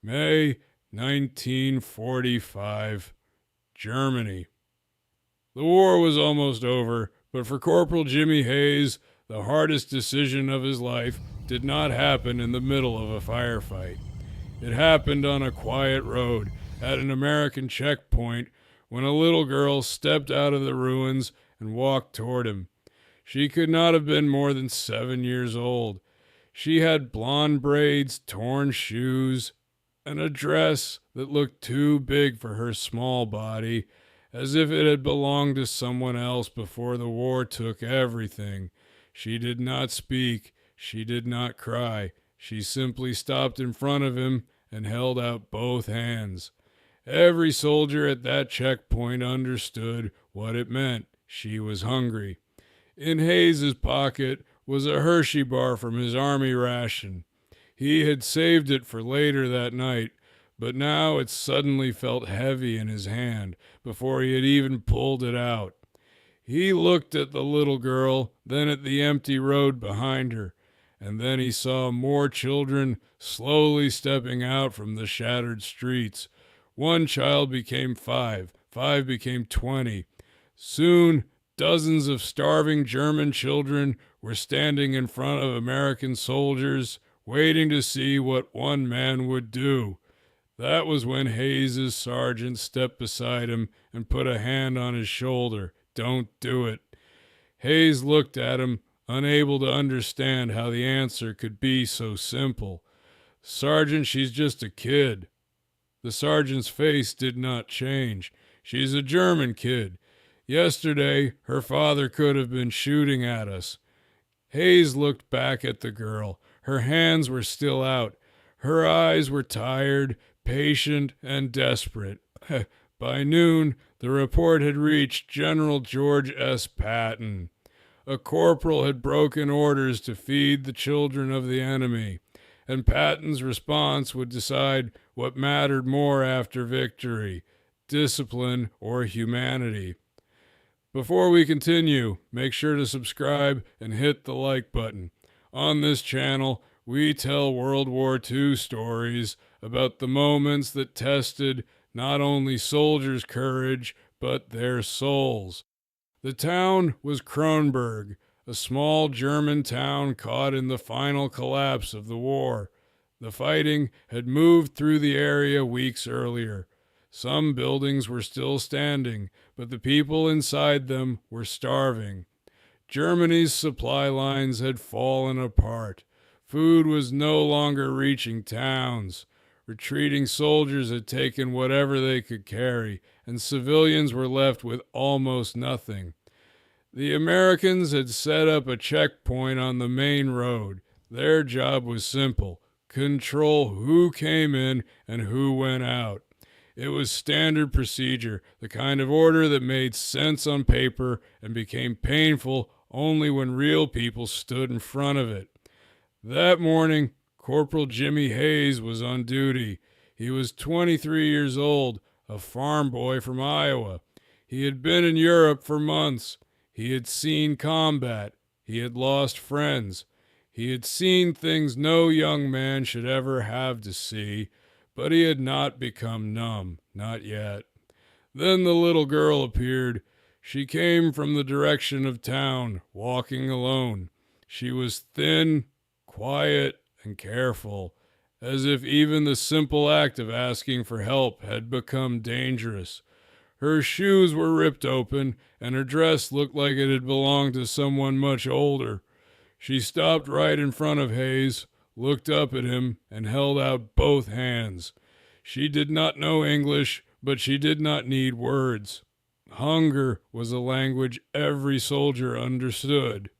May 1945, Germany. The war was almost over, but for Corporal Jimmy Hayes, the hardest decision of his life did not happen in the middle of a firefight. It happened on a quiet road at an American checkpoint when a little girl stepped out of the ruins and walked toward him. She could not have been more than 7 years old. She had blonde braids, torn shoes, and a dress that looked too big for her small body, as if it had belonged to someone else before the war took everything. She did not speak. She did not cry. She simply stopped in front of him and held out both hands. Every soldier at that checkpoint understood what it meant. She was hungry. In Hayes's pocket was a Hershey bar from his army ration. He had saved it for later that night, but now it suddenly felt heavy in his hand before he had even pulled it out. He looked at the little girl, then at the empty road behind her, and then he saw more children slowly stepping out from the shattered streets. One child became 5, 5 became 20. Soon, dozens of starving German children were standing in front of American soldiers, waiting to see what one man would do. That was when Hayes's sergeant stepped beside him and put a hand on his shoulder. Don't do it. Hayes looked at him, unable to understand how the answer could be so simple. Sergeant, she's just a kid. The sergeant's face did not change. She's a German kid. Yesterday, her father could have been shooting at us. Hayes looked back at the girl. Her hands were still out. Her eyes were tired, patient, and desperate. By noon, the report had reached General George S. Patton. A corporal had broken orders to feed the children of the enemy, and Patton's response would decide what mattered more after victory, discipline or humanity. Before we continue, make sure to subscribe and hit the like button. On this channel, we tell World War II stories about the moments that tested not only soldiers' courage, but their souls. The town was Kronberg, a small German town caught in the final collapse of the war. The fighting had moved through the area weeks earlier. Some buildings were still standing, but the people inside them were starving. Germany's supply lines had fallen apart. Food was no longer reaching towns. Retreating soldiers had taken whatever they could carry, and civilians were left with almost nothing. The Americans had set up a checkpoint on the main road. Their job was simple: control who came in and who went out. It was standard procedure, the kind of order that made sense on paper and became painful only when real people stood in front of it. That morning, Corporal Jimmy Hayes was on duty. He was 23 years old, a farm boy from Iowa. He had been in Europe for months. He had seen combat. He had lost friends. He had seen things no young man should ever have to see, but he had not become numb, not yet. Then the little girl appeared. She came from the direction of town, walking alone. She was thin, quiet, and careful, as if even the simple act of asking for help had become dangerous. Her shoes were ripped open, and her dress looked like it had belonged to someone much older. She stopped right in front of Hayes, looked up at him, and held out both hands. She did not know English, but she did not need words. Hunger was a language every soldier understood.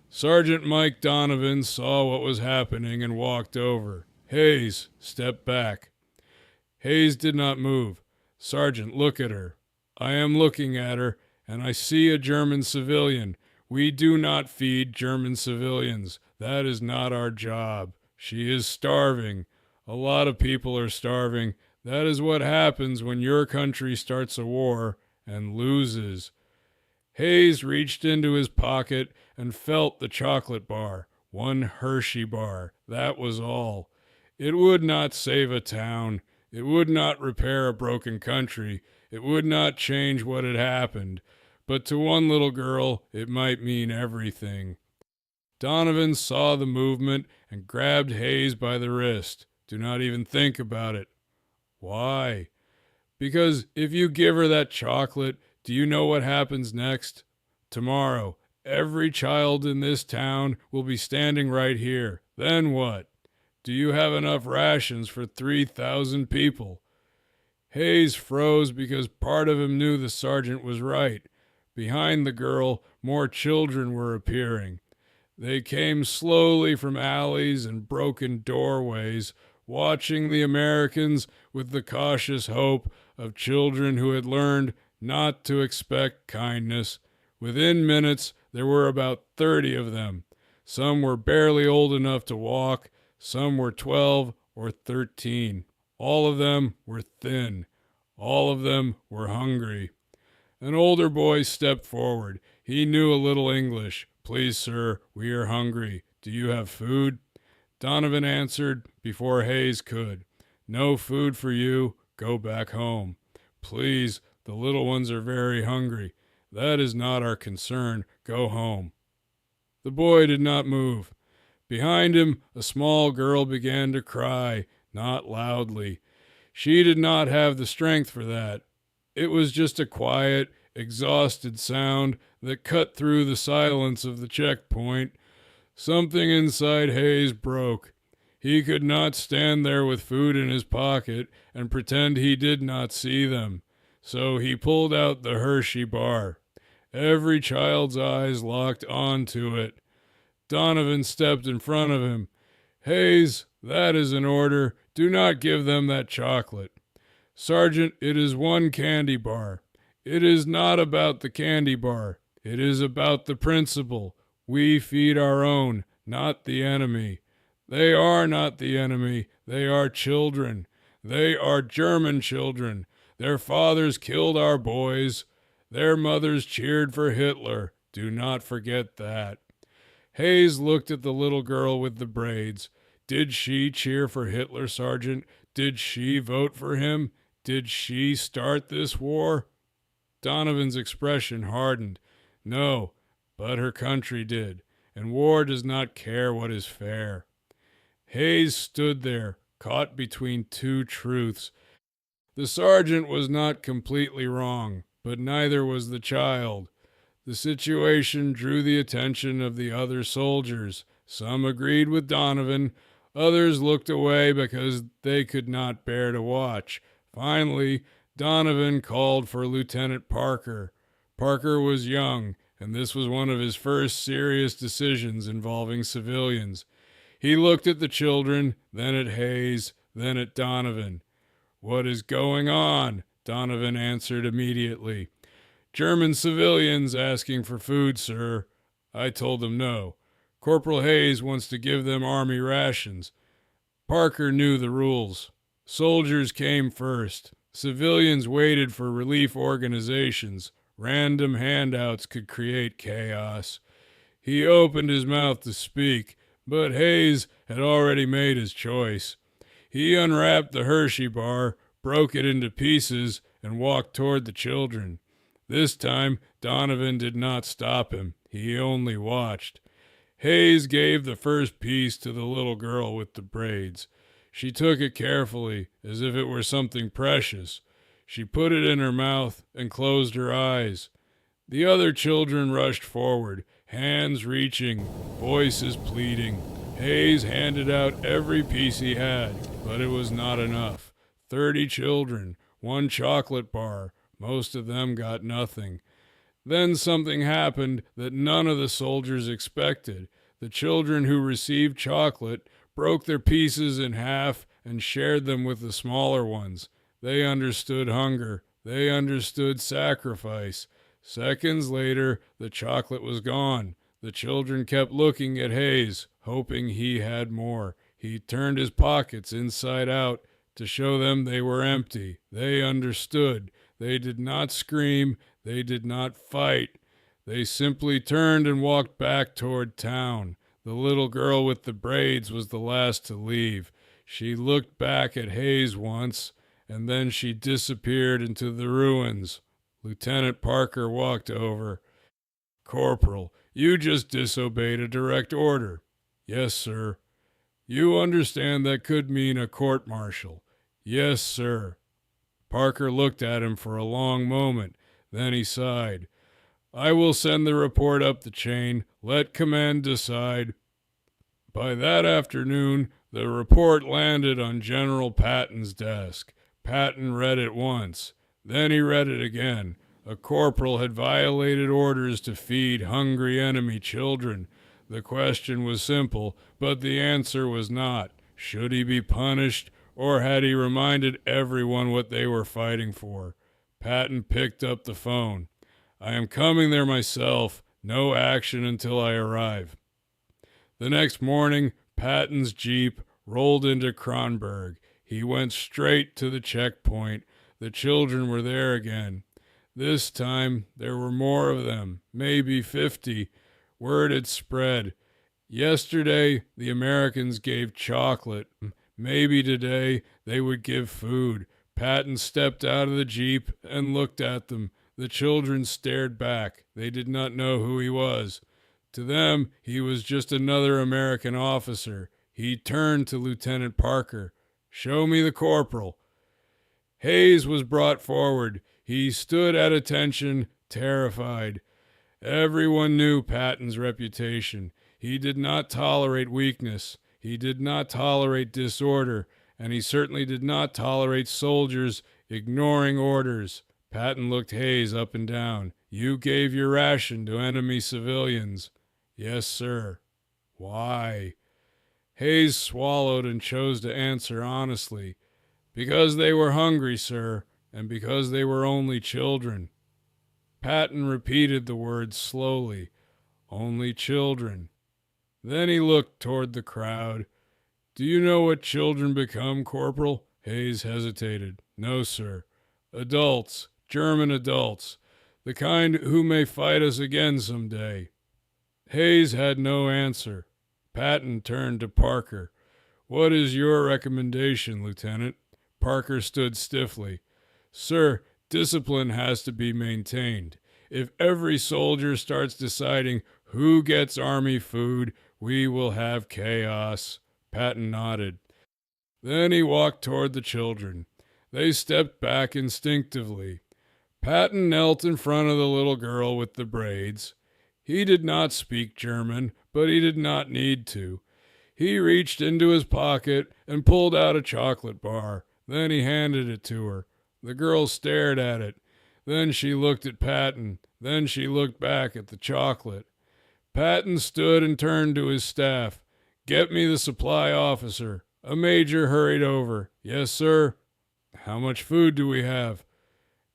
Sergeant Mike Donovan saw what was happening and walked over. Hayes stepped back. Hayes did not move. Sergeant, look at her. I am looking at her, and I see a German civilian. We do not feed German civilians. That is not our job. She is starving. A lot of people are starving. That is what happens when your country starts a war and loses. Hayes reached into his pocket and felt the chocolate bar. One Hershey bar. That was all. It would not save a town. It would not repair a broken country. It would not change what had happened. But to one little girl, it might mean everything. Donovan saw the movement and grabbed Hayes by the wrist. Do not even think about it. Why? Because if you give her that chocolate, do you know what happens next? Tomorrow, every child in this town will be standing right here. Then what? Do you have enough rations for 3,000 people? Hayes froze because part of him knew the sergeant was right. Behind the girl, more children were appearing. They came slowly from alleys and broken doorways, watching the Americans with the cautious hope of children who had learned not to expect kindness. Within minutes, there were about 30 of them. Some were barely old enough to walk, some were 12 or 13. All of them were thin. All of them were hungry. An older boy stepped forward. He knew a little English. Please, sir, we are hungry. Do you have food? Donovan answered before Hayes could. No food for you. Go back home. Please, the little ones are very hungry. That is not our concern. Go home. The boy did not move. Behind him, a small girl began to cry, not loudly. She did not have the strength for that. It was just a quiet, exhausted sound that cut through the silence of the checkpoint. Something inside Hayes broke. He could not stand there with food in his pocket and pretend he did not see them. So he pulled out the Hershey bar. Every child's eyes locked onto it. Donovan stepped in front of him. Hayes, that is an order. Do not give them that chocolate. Sergeant, it is one candy bar. It is not about the candy bar. It is about the principle. We feed our own, not the enemy. They are not the enemy. They are children. They are German children. Their fathers killed our boys. Their mothers cheered for Hitler. Do not forget that. Hayes looked at the little girl with the braids. Did she cheer for Hitler, Sergeant? Did she vote for him? Did she start this war? Donovan's expression hardened. No, but her country did, and war does not care what is fair. Hayes stood there, caught between two truths. The sergeant was not completely wrong, but neither was the child. The situation drew the attention of the other soldiers. Some agreed with Donovan. Others looked away because they could not bear to watch. Finally, Donovan called for Lieutenant Parker. Parker was young, and this was one of his first serious decisions involving civilians. He looked at the children, then at Hayes, then at Donovan. What is going on? Donovan answered immediately. German civilians asking for food, sir. I told them no. Corporal Hayes wants to give them army rations. Parker knew the rules. Soldiers came first. Civilians waited for relief organizations. Random handouts could create chaos. He opened his mouth to speak, but Hayes had already made his choice. He unwrapped the Hershey bar, broke it into pieces, and walked toward the children. This time, Donovan did not stop him. He only watched. Hayes gave the first piece to the little girl with the braids. She took it carefully, as if it were something precious. She put it in her mouth and closed her eyes. The other children rushed forward, hands reaching, voices pleading. Hayes handed out every piece he had, but it was not enough. 30 children, one chocolate bar. Most of them got nothing. Then something happened that none of the soldiers expected. The children who received chocolate broke their pieces in half and shared them with the smaller ones. They understood hunger. They understood sacrifice. Seconds later, the chocolate was gone. The children kept looking at Hayes, hoping he had more. He turned his pockets inside out to show them they were empty. They understood. They did not scream. They did not fight. They simply turned and walked back toward town. The little girl with the braids was the last to leave. She looked back at Hayes once, and then she disappeared into the ruins. Lieutenant Parker walked over. Corporal, you just disobeyed a direct order. Yes, sir. You understand that could mean a court-martial. Yes, sir. Parker looked at him for a long moment. Then he sighed. I will send the report up the chain. Let command decide. By that afternoon, the report landed on General Patton's desk. Patton read it once. Then he read it again. A corporal had violated orders to feed hungry enemy children. The question was simple, but the answer was not. Should he be punished, or had he reminded everyone what they were fighting for? Patton picked up the phone. I am coming there myself. No action until I arrive. The next morning, Patton's jeep rolled into Kronberg. He went straight to the checkpoint. The children were there again. This time, there were more of them, maybe 50. Word had spread. Yesterday, the Americans gave chocolate. Maybe today, they would give food. Patton stepped out of the jeep and looked at them. The children stared back. They did not know who he was. To them, he was just another American officer. He turned to Lieutenant Parker. Show me the corporal. Hayes was brought forward. He stood at attention, terrified. Everyone knew Patton's reputation. He did not tolerate weakness. He did not tolerate disorder, and he certainly did not tolerate soldiers ignoring orders. Patton looked Hayes up and down. You gave your ration to enemy civilians. Yes, sir. Why? Hayes swallowed and chose to answer honestly. Because they were hungry, sir, and because they were only children. Patton repeated the words slowly. Only children. Then he looked toward the crowd. Do you know what children become, Corporal? Hayes hesitated. No, sir. Adults, German adults, the kind who may fight us again some day. Hayes had no answer. Patton turned to Parker. What is your recommendation, Lieutenant? Parker stood stiffly. Sir, discipline has to be maintained. If every soldier starts deciding who gets army food, we will have chaos. Patton nodded. Then he walked toward the children. They stepped back instinctively. Patton knelt in front of the little girl with the braids. He did not speak German, but he did not need to. He reached into his pocket and pulled out a chocolate bar. Then he handed it to her. The girl stared at it. Then she looked at Patton. Then she looked back at the chocolate. Patton stood and turned to his staff. Get me the supply officer. A major hurried over. Yes, sir. How much food do we have?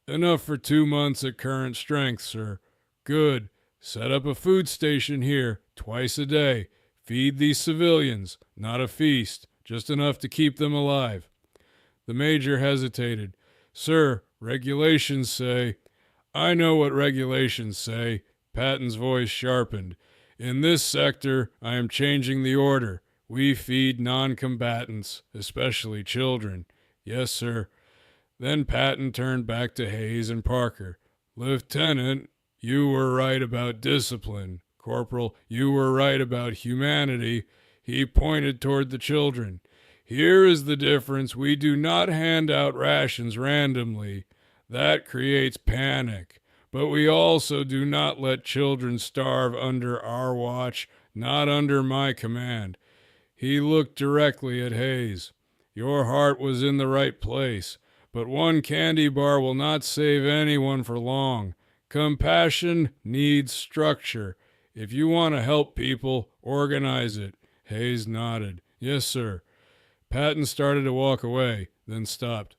Enough for 2 months at current strength, sir. Good. Set up a food station here, twice a day. Feed these civilians. Not a feast, just enough to keep them alive. The major hesitated. Sir, regulations say... I know what regulations say. Patton's voice sharpened. In this sector, I am changing the order. We feed non-combatants, especially children. Yes, sir. Then Patton turned back to Hayes and Parker. Lieutenant, you were right about discipline. Corporal, you were right about humanity. He pointed toward the children. Here is the difference. We do not hand out rations randomly. That creates panic. But we also do not let children starve under our watch, not under my command. He looked directly at Hayes. Your heart was in the right place, but one candy bar will not save anyone for long. Compassion needs structure. If you want to help people, organize it. Hayes nodded. Yes, sir. Patton started to walk away, then stopped.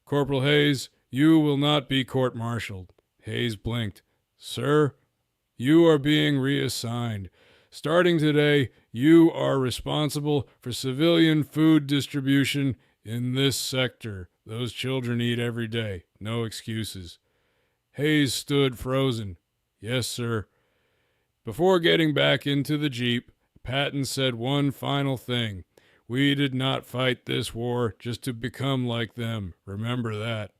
Corporal Hayes, you will not be court-martialed. Hayes blinked. Sir, you are being reassigned. Starting today, you are responsible for civilian food distribution in this sector. Those children eat every day. No excuses. Hayes stood frozen. Yes, sir. Before getting back into the jeep, Patton said one final thing. We did not fight this war just to become like them. Remember that.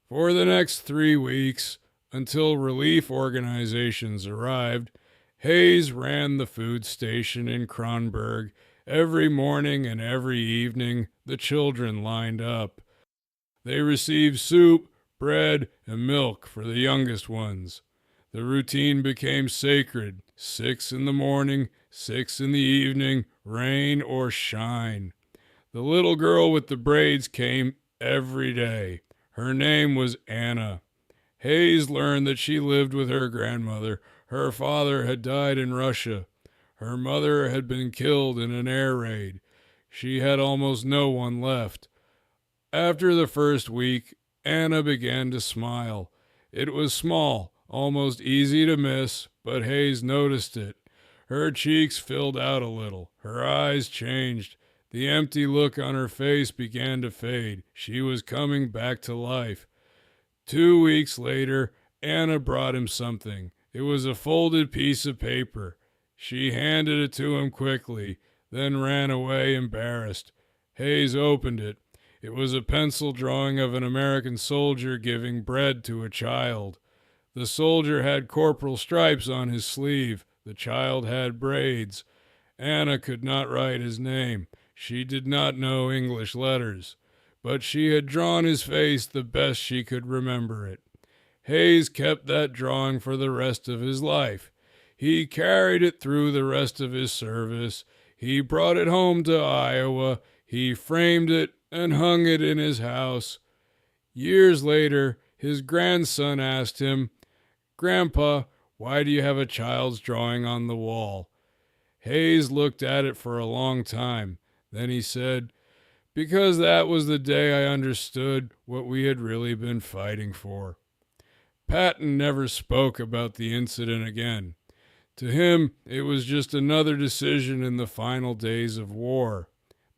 For the next 3 weeks, until relief organizations arrived, Hayes ran the food station in Kronberg. Every morning and every evening, the children lined up. They received soup, bread, and milk for the youngest ones. The routine became sacred. 6 in the morning, 6 in the evening, rain or shine. The little girl with the braids came every day. Her name was Anna. Hayes learned that she lived with her grandmother. Her father had died in Russia. Her mother had been killed in an air raid. She had almost no one left. After the first week, Anna began to smile. It was small, almost easy to miss, but Hayes noticed it. Her cheeks filled out a little. Her eyes changed. The empty look on her face began to fade. She was coming back to life. 2 weeks later, Anna brought him something. It was a folded piece of paper. She handed it to him quickly, then ran away embarrassed. Hayes opened it. It was a pencil drawing of an American soldier giving bread to a child. The soldier had corporal stripes on his sleeve. The child had braids. Anna could not write his name. She did not know English letters, but she had drawn his face the best she could remember it. Hayes kept that drawing for the rest of his life. He carried it through the rest of his service. He brought it home to Iowa. He framed it and hung it in his house. Years later, his grandson asked him, "Grandpa, why do you have a child's drawing on the wall?" Hayes looked at it for a long time. Then he said, "Because that was the day I understood what we had really been fighting for." Patton never spoke about the incident again. To him, it was just another decision in the final days of war.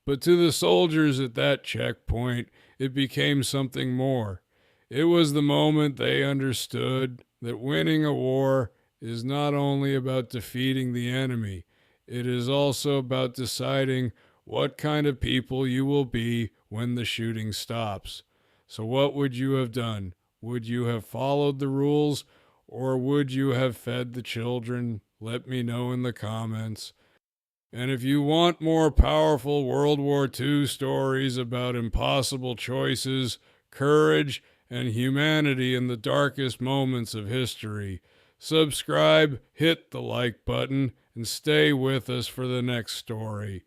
But to the soldiers at that checkpoint, it became something more. It was the moment they understood that winning a war is not only about defeating the enemy, it is also about deciding what kind of people you will be when the shooting stops. So what would you have done? Would you have followed the rules, or would you have fed the children? Let me know in the comments. And if you want more powerful World War II stories about impossible choices, courage, and humanity in the darkest moments of history, subscribe, hit the like button, and stay with us for the next story.